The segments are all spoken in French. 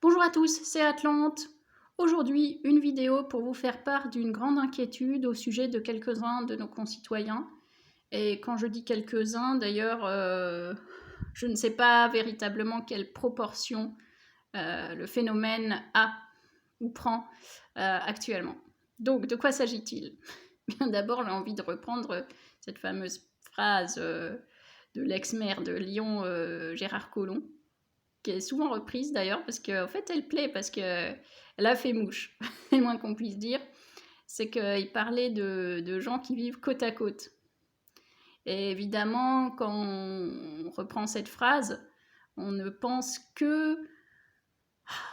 Bonjour à tous, c'est Atlante. Aujourd'hui, une vidéo pour vous faire part d'une grande inquiétude au sujet de quelques-uns de nos concitoyens. Et quand je dis quelques-uns, d'ailleurs, je ne sais pas véritablement quelle proportion le phénomène a ou prend actuellement. Donc, de quoi s'agit-il? Bien d'abord, j'ai envie de reprendre cette fameuse phrase de l'ex-maire de Lyon, Gérard Collomb, qui est souvent reprise d'ailleurs, parce qu'en fait elle plaît, parce qu'elle a fait mouche, c'est le moins qu'on puisse dire. C'est qu'il parlait de gens qui vivent côte à côte. Et évidemment, quand on reprend cette phrase, on ne pense que,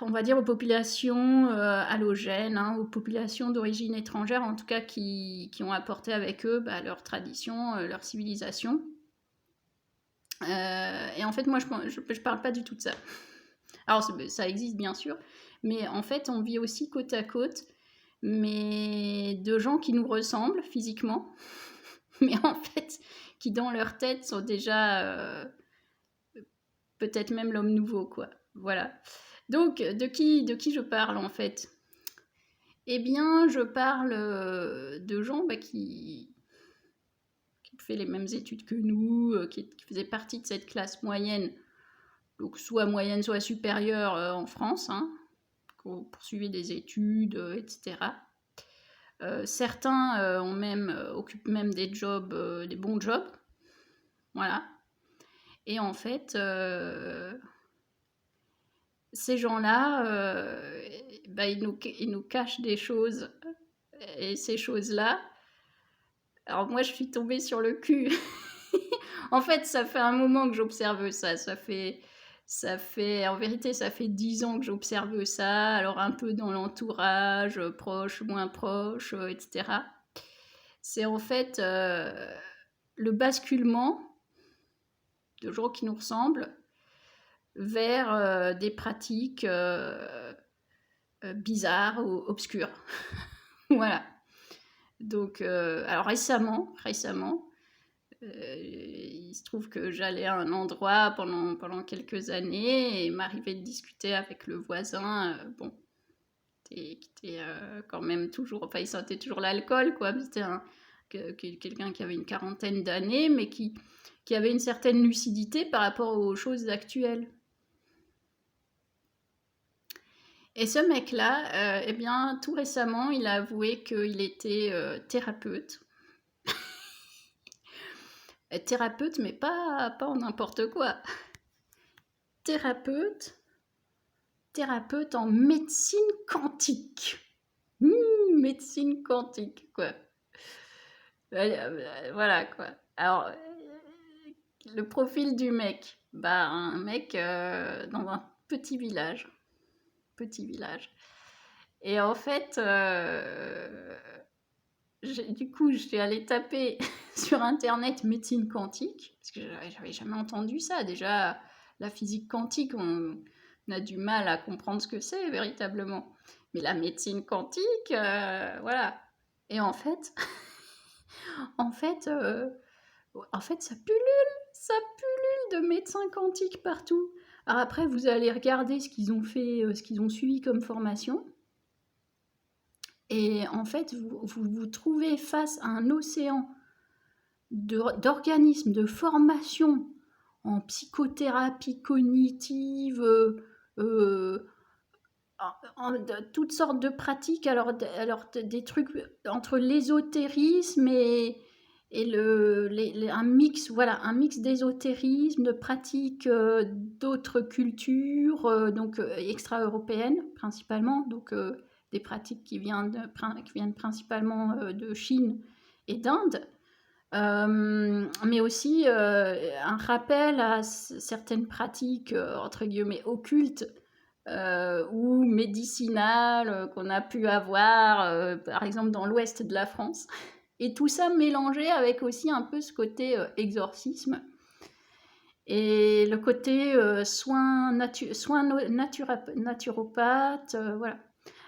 on va dire, aux populations allogènes, hein, aux populations d'origine étrangère, en tout cas qui ont apporté avec eux leur tradition, leur civilisation. Et en fait, moi, je parle pas du tout de ça. Alors, ça existe bien sûr, mais en fait, on vit aussi côte à côte, mais de gens qui nous ressemblent physiquement, mais en fait, qui dans leur tête sont déjà peut-être même l'homme nouveau, quoi. Voilà. Donc, de qui je parle en fait? Eh bien, je parle de gens qui fait les mêmes études que nous, qui faisaient partie de cette classe moyenne, donc soit moyenne, soit supérieure en France, hein, poursuivaient des études, etc. Certains occupent même des jobs, des bons jobs, voilà. Et en fait, ces gens-là, ils nous cachent des choses. Et ces choses-là, alors moi, je suis tombée sur le cul. En fait, ça fait un moment que j'observe ça. En vérité, ça fait 10 ans que j'observe ça. Alors, un peu dans l'entourage, proche, moins proche, etc. C'est en fait le basculement de gens qui nous ressemblent vers des pratiques bizarres ou obscures. Voilà. Donc, alors récemment, il se trouve que j'allais à un endroit pendant quelques années et m'arrivait de discuter avec le voisin, qui était quand même toujours, enfin il sentait toujours l'alcool, quoi. C'était quelqu'un qui avait une quarantaine d'années, mais qui avait une certaine lucidité par rapport aux choses actuelles. Et ce mec-là, eh bien, tout récemment, il a avoué qu'il était thérapeute. Thérapeute, mais pas en n'importe quoi. Thérapeute en médecine quantique. Médecine quantique, quoi. Voilà, quoi. Alors, le profil du mec, un mec dans un petit village. Et en fait, du coup, j'étais allée taper sur Internet médecine quantique, parce que j'avais jamais entendu ça. Déjà, la physique quantique, on a du mal à comprendre ce que c'est véritablement. Mais la médecine quantique, voilà. Et en fait, en fait, ça pullule de médecins quantiques partout. Alors après, vous allez regarder ce qu'ils ont fait, ce qu'ils ont suivi comme formation. Et en fait, vous trouvez face à un océan d'organismes, de formation en psychothérapie cognitive, de toutes sortes de pratiques, alors des trucs entre l'ésotérisme et un mix, voilà, un mix d'ésotérisme, de pratiques d'autres cultures, donc extra-européennes principalement, donc des pratiques qui viennent principalement de Chine et d'Inde. Mais aussi un rappel à certaines pratiques entre guillemets occultes ou médicinales qu'on a pu avoir par exemple dans l'ouest de la France, et tout ça mélangé avec aussi un peu ce côté exorcisme et le côté soins naturopathes, voilà.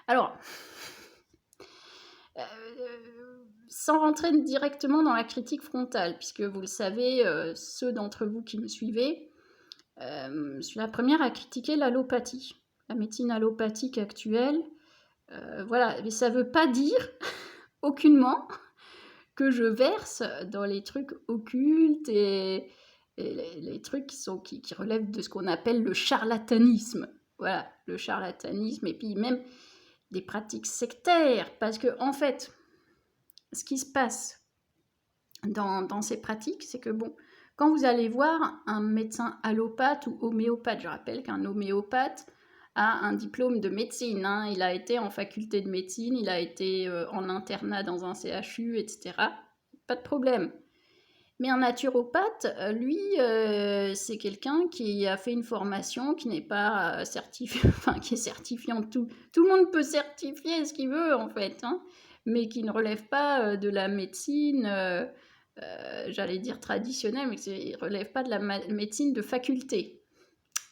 Alors sans rentrer directement dans la critique frontale, puisque vous le savez, ceux d'entre vous qui me suivez, je suis la première à critiquer l'allopathie. la médecine allopathique actuelle. Voilà, mais ça ne veut pas dire aucunement que je verse dans les trucs occultes et les trucs qui relèvent de ce qu'on appelle le charlatanisme. Voilà, le charlatanisme, et puis même des pratiques sectaires, parce que en fait, ce qui se passe dans ces pratiques, c'est que bon, quand vous allez voir un médecin allopathe ou homéopathe, je rappelle qu'un homéopathe a un diplôme de médecine, hein, il a été en faculté de médecine, il a été en internat dans un CHU, etc. Pas de problème. Mais un naturopathe, lui, c'est quelqu'un qui a fait une formation qui n'est pas certifiée, enfin qui est certifiée en tout. Tout le monde peut certifier ce qu'il veut en fait, hein, mais qui ne relève pas de la médecine, j'allais dire traditionnelle, mais qui ne relève pas de la médecine de faculté.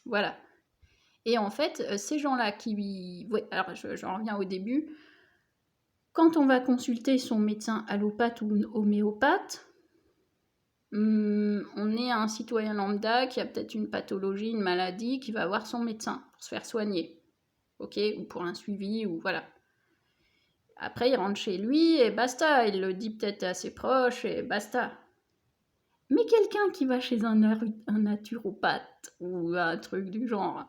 Voilà. Et en fait, ces gens-là qui... Ouais, alors j'en reviens au début. Quand on va consulter son médecin allopathe ou homéopathe, on est un citoyen lambda qui a peut-être une pathologie, une maladie, qui va voir son médecin pour se faire soigner, ok, ou pour un suivi, ou voilà. Après, il rentre chez lui et basta, il le dit peut-être à ses proches et basta. Mais quelqu'un qui va chez un naturopathe ou un truc du genre,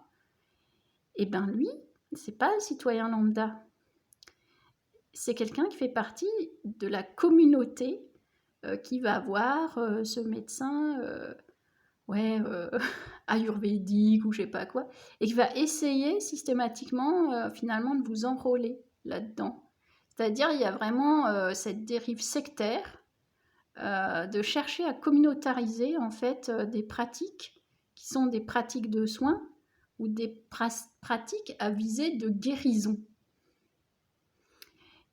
eh ben lui, c'est pas un citoyen lambda. C'est quelqu'un qui fait partie de la communauté qui va voir ce médecin ayurvédique ou je sais pas quoi, et qui va essayer systématiquement finalement de vous enrôler là-dedans. C'est-à-dire il y a vraiment cette dérive sectaire de chercher à communautariser en fait des pratiques qui sont des pratiques de soins ou des pratiques à visée de guérison.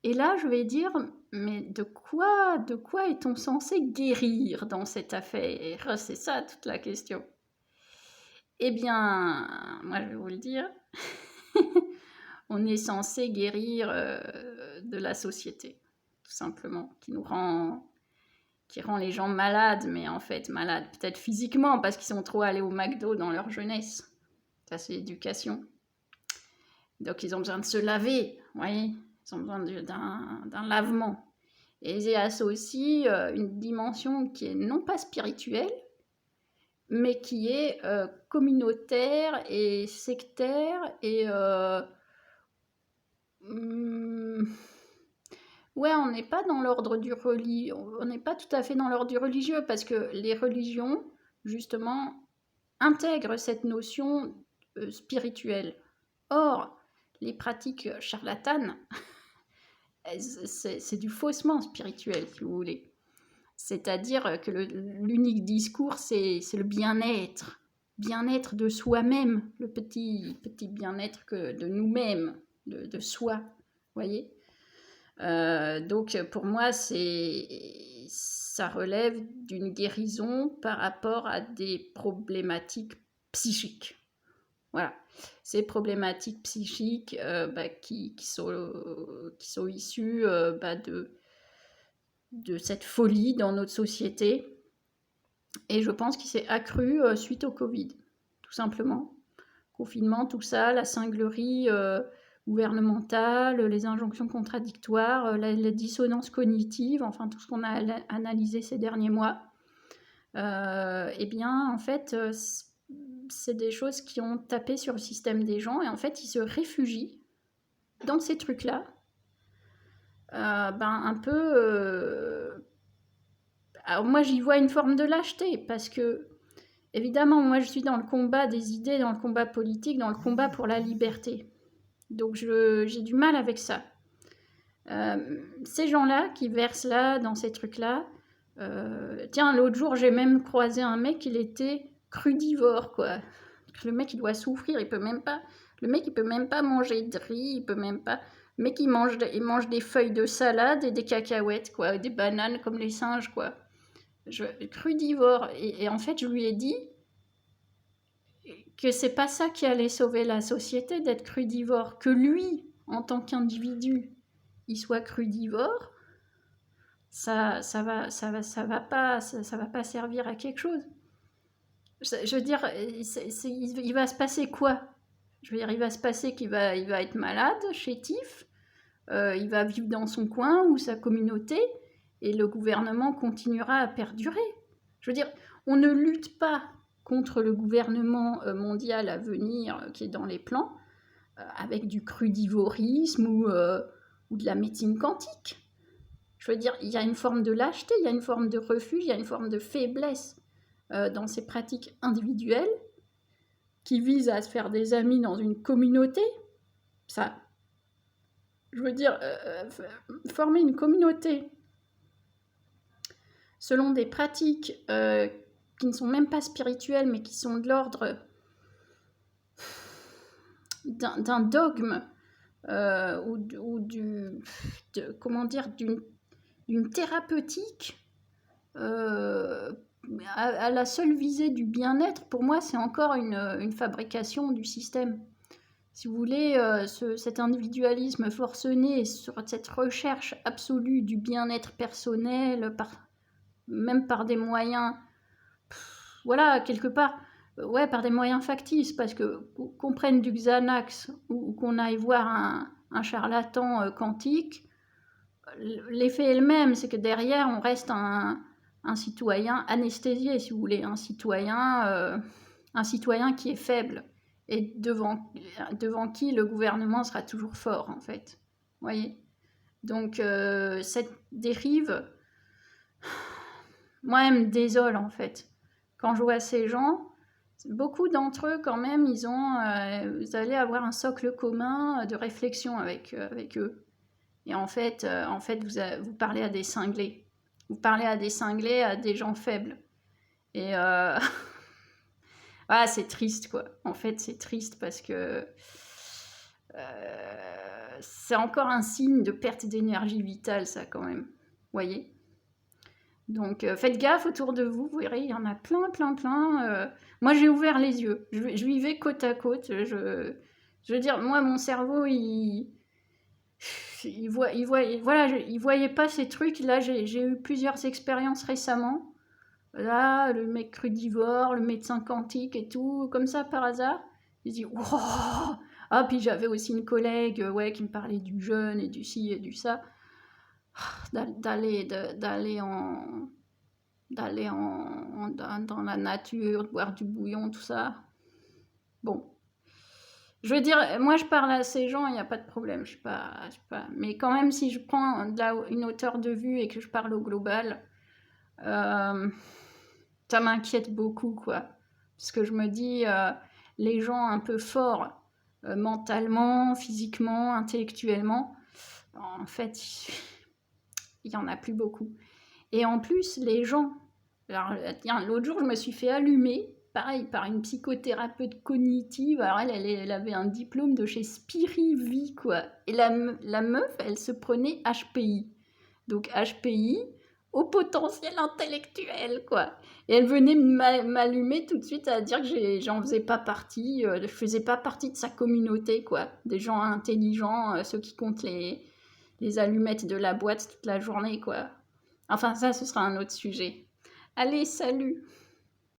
Et là, je vais dire, mais de quoi est-on censé guérir dans cette affaire? C'est ça toute la question. Eh bien, moi je vais vous le dire, on est censé guérir de la société, tout simplement, qui rend les gens malades, mais en fait malades peut-être physiquement parce qu'ils sont trop allés au McDo dans leur jeunesse. Ça c'est l'éducation. Donc ils ont besoin de se laver, vous voyez, ils ont besoin d'un lavement. Et ils associent une dimension qui est non pas spirituelle, mais qui est communautaire et sectaire et ouais, on n'est pas dans l'ordre du on n'est pas tout à fait dans l'ordre du religieux parce que les religions justement intègrent cette notion spirituelle. Or, les pratiques charlatanes, c'est du faussement spirituel, si vous voulez. C'est-à-dire que l'unique discours, c'est le bien-être. Bien-être de soi-même, le petit bien-être de nous-mêmes, de soi, vous voyez. Donc pour moi, ça relève d'une guérison par rapport à des problématiques psychiques. Voilà, ces problématiques psychiques qui sont issues de cette folie dans notre société. Et je pense qu'il s'est accru suite au Covid, tout simplement. Confinement, tout ça, la cinglerie gouvernementale, les injonctions contradictoires, la dissonance cognitive, enfin tout ce qu'on a analysé ces derniers mois. Eh bien, en fait, c'est des choses qui ont tapé sur le système des gens et en fait, ils se réfugient dans ces trucs-là. Un peu... Alors moi, j'y vois une forme de lâcheté parce que, évidemment, moi, je suis dans le combat des idées, dans le combat politique, dans le combat pour la liberté. Donc, j'ai du mal avec ça. Ces gens-là qui versent là, dans ces trucs-là, tiens, l'autre jour, j'ai même croisé un mec, il était crudivore, quoi. Le mec, il doit souffrir, il peut même pas... Le mec, il peut même pas manger de riz, il peut même pas... Le mec, il mange des feuilles de salade et des cacahuètes, quoi, des bananes comme les singes, quoi. Crudivore. Et en fait, je lui ai dit que c'est pas ça qui allait sauver la société, d'être crudivore. Que lui, en tant qu'individu, il soit crudivore, ça va pas servir à quelque chose. Je veux dire, il va se passer quoi? Je veux dire, il va se passer qu'il va être malade, chétif, il va vivre dans son coin ou sa communauté, et le gouvernement continuera à perdurer. Je veux dire, on ne lutte pas contre le gouvernement mondial à venir qui est dans les plans, avec du crudivorisme ou de la médecine quantique. Je veux dire, il y a une forme de lâcheté, il y a une forme de refus, il y a une forme de faiblesse dans ces pratiques individuelles qui visent à se faire des amis dans une communauté. Ça, je veux dire, former une communauté selon des pratiques qui ne sont même pas spirituelles, mais qui sont de l'ordre d'un dogme ou comment dire, d'une thérapeutique à la seule visée du bien-être, pour moi, c'est encore une fabrication du système. Si vous voulez, cet individualisme forcené sur cette recherche absolue du bien-être personnel, même par des moyens, voilà, quelque part, ouais, par des moyens factices, parce que qu'on prenne du Xanax ou qu'on aille voir un charlatan quantique, l'effet est le même, c'est que derrière, on reste un citoyen anesthésié, si vous voulez, un citoyen qui est faible et devant qui le gouvernement sera toujours fort, en fait. Vous voyez ? Donc, cette dérive, moi, elle me désole, en fait. Quand je vois ces gens, beaucoup d'entre eux, quand même, vous allez avoir un socle commun de réflexion avec eux. Et en fait, vous parlez à des cinglés. Vous parlez à des cinglés, à des gens faibles. Et ah, c'est triste, quoi. En fait, c'est triste parce que c'est encore un signe de perte d'énergie vitale, ça, quand même. Vous voyez ? Donc, faites gaffe autour de vous. Vous verrez, il y en a plein. Moi, j'ai ouvert les yeux. Je vivais côte à côte. Je veux dire, moi, mon cerveau, il voyait pas ces trucs. Là, j'ai eu plusieurs expériences récemment. Là, le mec crudivore, le médecin quantique et tout, comme ça par hasard. J'ai dit, wow. Ah, puis j'avais aussi une collègue qui me parlait du jeûne et du ci et du ça. D'aller dans la nature, boire du bouillon, tout ça. Bon. Je veux dire, moi je parle à ces gens, il n'y a pas de problème. Je suis pas... Mais quand même, si je prends une hauteur de vue et que je parle au global, ça m'inquiète beaucoup, quoi. Parce que je me dis, les gens un peu forts, mentalement, physiquement, intellectuellement, en fait, il n'y en a plus beaucoup. Et en plus, les gens... Alors, l'autre jour, je me suis fait allumer, pareil, par une psychothérapeute cognitive. Alors, elle avait un diplôme de chez Spirivie, quoi. Et la meuf, elle se prenait HPI. Donc, HPI, au potentiel intellectuel, quoi. Et elle venait m'allumer tout de suite à dire que j'en faisais pas partie, je faisais pas partie de sa communauté, quoi. Des gens intelligents, ceux qui comptent les allumettes de la boîte toute la journée, quoi. Enfin, ça, ce sera un autre sujet. Allez, salut!